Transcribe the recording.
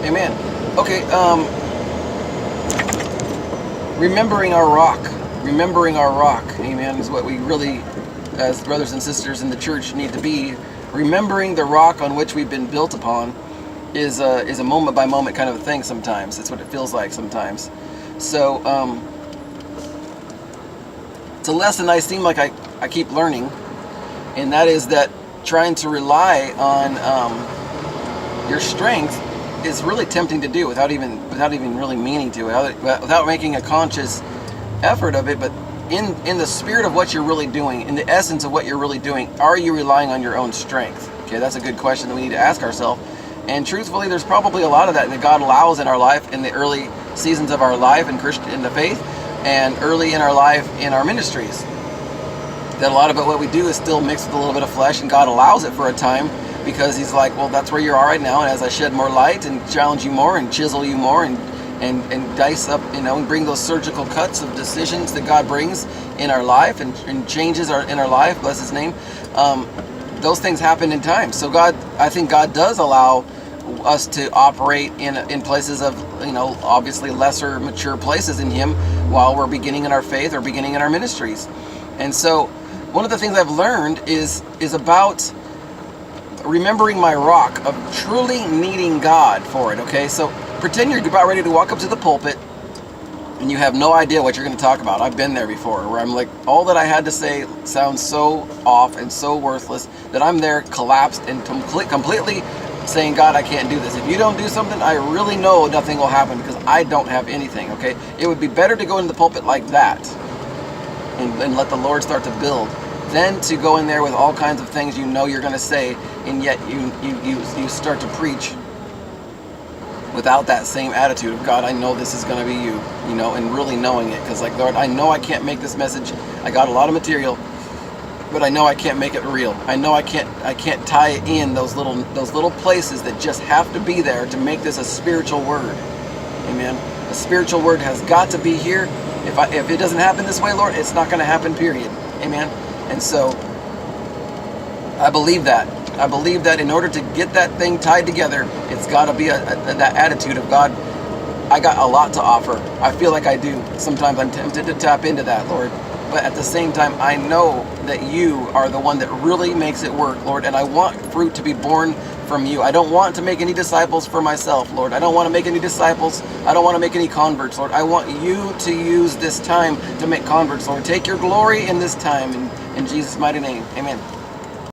Amen. Okay, remembering our rock. Remembering our rock, amen, is what we really, as brothers and sisters in the church, need to be. Remembering the rock on which we've been built upon is a moment by moment kind of a thing sometimes. That's what it feels like sometimes. So, it's a lesson I seem like I keep learning, and that is that trying to rely on your strength is really tempting to do without even really meaning to, without making a conscious effort of it. But in the spirit of what you're really doing, in the essence of what you're really doing, are you relying on your own strength? Okay, that's a good question that we need to ask ourselves. And truthfully, there's probably a lot of that God allows in our life, in the early seasons of our life in the faith, and early in our life in our ministries. That a lot of it, what we do, is still mixed with a little bit of flesh, and God allows it for a time, because He's like, well, that's where you are right now, and as I shed more light and challenge you more and chisel you more and dice up, and bring those surgical cuts of decisions that God brings in our life and changes in our life, bless His name, those things happen in time. So I think God does allow us to operate in places of, obviously lesser mature places in Him while we're beginning in our faith or beginning in our ministries. And so one of the things I've learned is about remembering my rock, of truly needing God for it. Okay, so pretend you're about ready to walk up to the pulpit and you have no idea what you're going to talk about. I've been there before, where I'm like, all that I had to say sounds so off and so worthless that I'm there collapsed and completely saying, God, I can't do this. If you don't do something, I really know nothing will happen, because I don't have anything. Okay, it would be better to go into the pulpit like that and let the Lord start to build, than to go in there with all kinds of things you're going to say, and yet you start to preach without that same attitude of, God, I know this is going to be you, and really knowing it. Because, like, Lord, I know I can't make this message. I got a lot of material, but I know I can't make it real. I know I can't tie in those little places that just have to be there to make this a spiritual word. Amen. A spiritual word has got to be here. If it doesn't happen this way, Lord, it's not going to happen, period. Amen. And so I believe that. I believe that in order to get that thing tied together, it's got to be that attitude of, God, I got a lot to offer. I feel like I do. Sometimes I'm tempted to tap into that, Lord. But at the same time, I know that you are the one that really makes it work, Lord. And I want fruit to be born from you. I don't want to make any disciples for myself, Lord. I don't want to make any disciples. I don't want to make any converts, Lord. I want you to use this time to make converts, Lord. Take your glory in this time. In Jesus' mighty name, amen.